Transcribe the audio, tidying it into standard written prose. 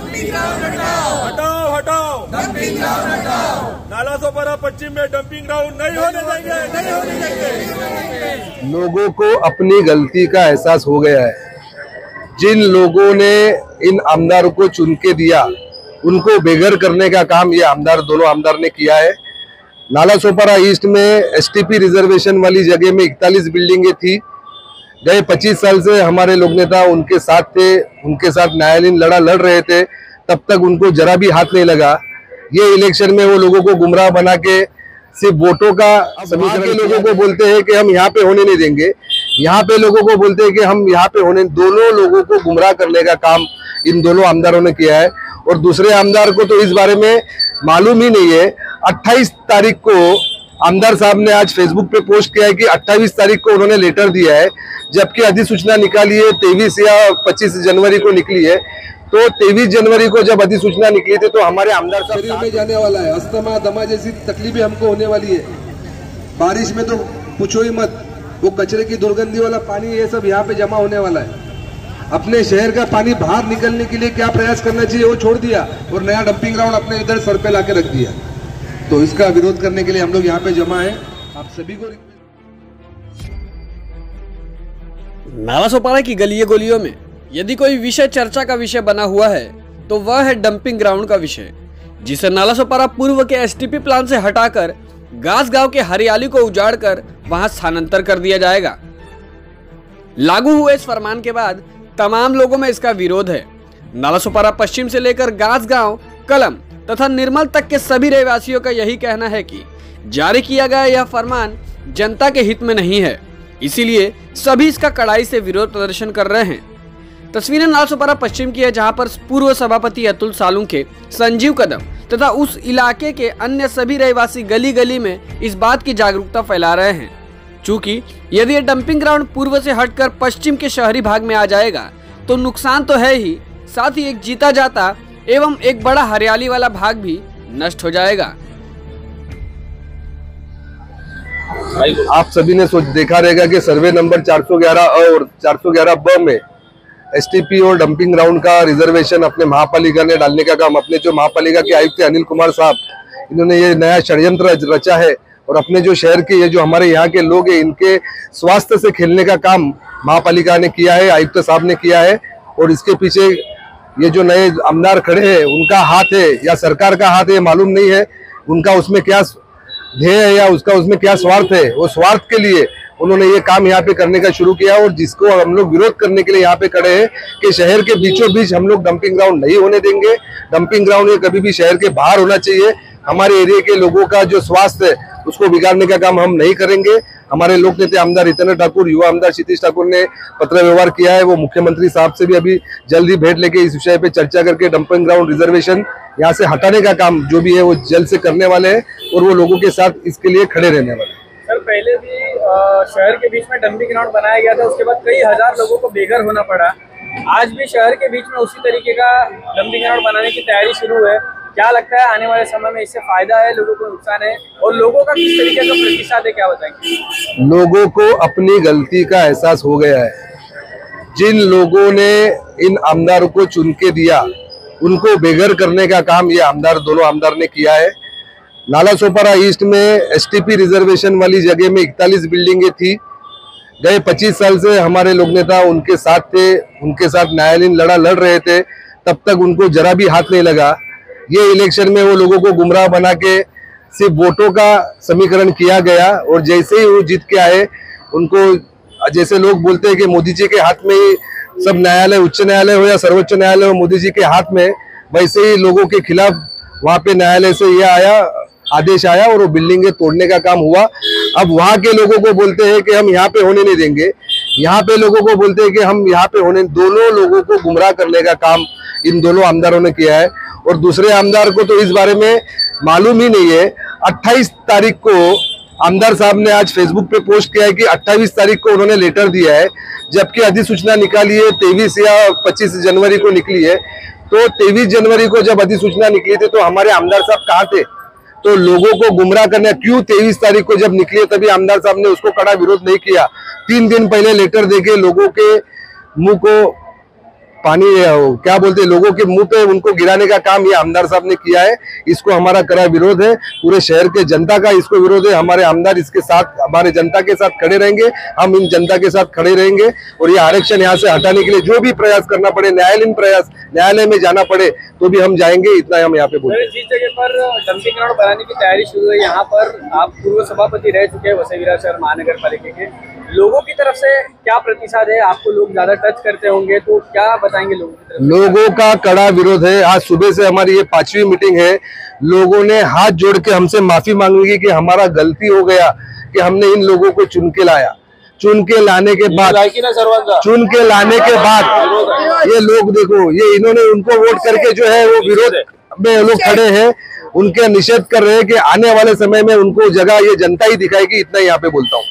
हटाओ हटाओ नालासोपारा पश्चिम में डंपिंग ग्राउंड नहीं होने देंगे, नहीं होने देंगे। लोगों को अपनी गलती का एहसास हो गया है। जिन लोगों ने इन आमदारों को चुन के दिया उनको बेघर करने का काम ये दोनों आमदार ने किया है। नालासोपारा ईस्ट में एसटीपी रिजर्वेशन वाली जगह में 41 बिल्डिंगें थी। गए 25 साल से हमारे लोक नेता उनके साथ थे, उनके साथ न्यायालयीन लड़ रहे थे, तब तक उनको जरा भी हाथ नहीं लगा। ये इलेक्शन में वो लोगों को गुमराह बना के सिर्फ वोटों का समीकरण के लोगों को बोलते हैं कि हम यहाँ पे होने नहीं देंगे, यहाँ पे लोगों को बोलते हैं कि हम यहाँ पे होने, दोनों लोगों को गुमराह करने का काम इन दोनों आमदारों ने किया है। और दूसरे आमदार को तो इस बारे में मालूम ही नहीं है। 28 तारीख को आमदार साहब ने आज फेसबुक पे पोस्ट किया है कि 28 तारीख को उन्होंने लेटर दिया है, जबकि अधिसूचना निकाली है 23 या 25 जनवरी को निकली है। तो 23 जनवरी को जब अधिसूचना निकली थी तो हमारे आमदार साहब शरीर में जाने वाला है, अस्थमा दमा जैसी तकलीफें हमको होने वाली है। बारिश में तो पूछो ही मत, वो कचरे की दुर्गंधी वाला पानी ये सब यहाँ पे जमा होने वाला है। अपने शहर का पानी बाहर निकलने के लिए क्या प्रयास करना चाहिए वो छोड़ दिया और नया डंपिंग ग्राउंड अपने इधर सर पे लाके रख दिया। तो इसका विरोध करने के लिए हम लोग यहाँ पे जमा है। आप सभी को नालासोपारा की गलियों में यदि कोई विषय चर्चा का विषय बना हुआ है तो वह है डंपिंग ग्राउंड का विषय, जिसे नालासोपारा पूर्व के एसटीपी प्लान से हटाकर गास गांव के हरियाली को उजाड़कर वहां स्थानांतर कर दिया जाएगा। लागू हुए इस फरमान के बाद तमाम लोगों में इसका विरोध है। नालासोपारा पश्चिम से लेकर गास गांव, कलम तथा निर्मल तक के सभी रहवासियों का यही कहना है कि जारी किया गया यह फरमान जनता के हित में नहीं है, इसीलिए सभी इसका कड़ाई से विरोध प्रदर्शन कर रहे हैं। तस्वीरें नालासोपारा पश्चिम की है, जहां पर पूर्व सभापति अतुल सालुंखे, संजीव कदम तथा उस इलाके के अन्य सभी रहवासी गली गली में इस बात की जागरूकता फैला रहे हैं। चूंकि यदि यह डंपिंग ग्राउंड पूर्व से हटकर पश्चिम के शहरी भाग में आ जाएगा तो नुकसान तो है ही, साथ ही एक जीता जाता एवं एक बड़ा हरियाली वाला भाग भी नष्ट हो जाएगा। आप सभी ने देखा रहेगा कि सर्वे नंबर 411 और 411 ब में एसटीपी और डंपिंग ग्राउंड का रिजर्वेशन अपने महापालिका ने डालने का काम, अपने जो महापालिका के आयुक्त अनिल कुमार साहब, इन्होंने ये नया षड्यंत्र रचा है और अपने जो शहर के ये जो हमारे यहाँ के लोग हैं इनके स्वास्थ्य से खेलने का काम महापालिका ने किया है, आयुक्त साहब ने किया है। और इसके पीछे ये जो नए आमदार खड़े हैं उनका हाथ है या सरकार का हाथ है मालूम नहीं है। उनका उसमें क्या ध्येय है या उसका उसमें क्या स्वार्थ है, वो स्वार्थ के लिए उन्होंने ये काम यहाँ पे करने का शुरू किया। और जिसको हम लोग विरोध करने के लिए यहाँ पे खड़े हैं कि शहर के बीचों बीच हम लोग डंपिंग ग्राउंड नहीं होने देंगे। डंपिंग ग्राउंड ये कभी भी शहर के बाहर होना चाहिए। हमारे एरिया के लोगों का जो स्वास्थ्य है उसको बिगाड़ने का काम हम नहीं करेंगे। हमारे लोक नेता आमदार हितेंद्र ठाकुर, युवा आमदार क्षितिज ठाकुर ने पत्र व्यवहार किया है। वो मुख्यमंत्री साहब से भी अभी जल्दी भेंट लेके इस विषय पे चर्चा करके डंपिंग ग्राउंड रिजर्वेशन यहाँ से हटाने का काम जो भी है वो जल्द से करने वाले हैं और वो लोगों के साथ इसके लिए खड़े रहने वाले हैं। सर, पहले भी शहर के बीच में डंपिंग ग्राउंड बनाया गया था, उसके बाद कई हजार लोगों को बेघर होना पड़ा। आज भी शहर के बीच में उसी तरीके का डंपिंग ग्राउंड बनाने की तैयारी शुरू है। क्या लगता है आने वाले समय में इससे फायदा है, लोगों को नुकसान है, और लोगों का किस तरीके का प्रतिसाद है, क्या बताएंगे? लोगों को अपनी गलती का एहसास हो गया है। जिन लोगों ने इन आमदारों को चुन के दिया उनको बेघर करने का काम ये दोनों आमदार ने किया है। नालासोपारा ईस्ट में एसटीपी रिजर्वेशन वाली जगह में 41 बिल्डिंगें थी। गए 25 साल से हमारे लोक नेता उनके साथ थे, उनके साथ न्यायालयीन लड़ रहे थे, तब तक उनको जरा भी हाथ नहीं लगा। ये इलेक्शन में वो लोगों को गुमराह बना के सिर्फ वोटों का समीकरण किया गया और जैसे ही वो जीत के आए उनको, जैसे लोग बोलते हैं कि मोदी जी के हाथ में ही सब न्यायालय, उच्च न्यायालय हो या सर्वोच्च न्यायालय हो, मोदी जी के हाथ में, वैसे ही लोगों के खिलाफ वहाँ पे न्यायालय से यह आदेश आया और वो बिल्डिंगें तोड़ने का काम हुआ। अब वहाँ के लोगों को बोलते हैं कि हम यहाँ पे होने नहीं देंगे, यहाँ पे लोगों को बोलते हैं कि हम यहाँ पे होने, दोनों लोगों को गुमराह करने का काम इन दोनों आमदारों ने किया है। और दूसरे आमदार को तो इस बारे में मालूम ही नहीं है। 28 तारीख को आमदार साहब ने आज फेसबुक पे पोस्ट किया है कि 28 तारीख को उन्होंने लेटर दिया है, जबकि अधिसूचना निकाली है 23 या 25 जनवरी को निकली है। तो 23 जनवरी को जब अधिसूचना निकली थी तो हमारे आमदार साहब कहाँ थे? तो लोगों को गुमराह करना क्यों 23 तारीख को जब निकली तभी आमदार साहब ने उसको कड़ा विरोध नहीं किया। 3 दिन पहले लेटर देके लोगों के मुंह को पानी क्या बोलते हैं लोगों के मुंह पे उनको गिराने का काम ये आमदार साहब ने किया है। इसको हमारा कड़ा विरोध है, पूरे शहर के जनता का इसको विरोध है। हमारे आमदार इसके साथ, हमारे जनता के साथ खड़े रहेंगे, हम इन जनता के साथ खड़े रहेंगे और ये आरक्षण यहाँ से हटाने के लिए जो भी प्रयास करना पड़े, न्यायालयीन प्रयास, न्यायालय में जाना पड़े तो भी हम जाएंगे। इतना हम यहाँ पे बोलते हैं। जिस जगह पर डंपिंग ग्राउंड बनाने की तैयारी शुरू है, यहाँ पर आप पूर्व सभापति रह चुके हैं वसई विरार शहर महानगर पालिका के, लोगों की तरफ से क्या प्रतिसाद है? आपको लोग ज्यादा टच करते होंगे तो क्या बताएंगे लोगों की तरफ? लोगों का कड़ा विरोध है। आज सुबह से हमारी ये 5वीं मीटिंग है। लोगों ने हाथ जोड़ के हमसे माफी मांगी कि हमारा गलती हो गया कि हमने इन लोगों को चुन के लाया। चुन के लाने के बाद ये लोग देखो, ये इन्होंने उनको वोट करके जो है वो विरोध में लोग खड़े हैं, उनके निषेध कर रहे हैं कि आने वाले समय में उनको जगह ये जनता ही दिखाएगी। इतना यहाँ पे बोलता हूँ।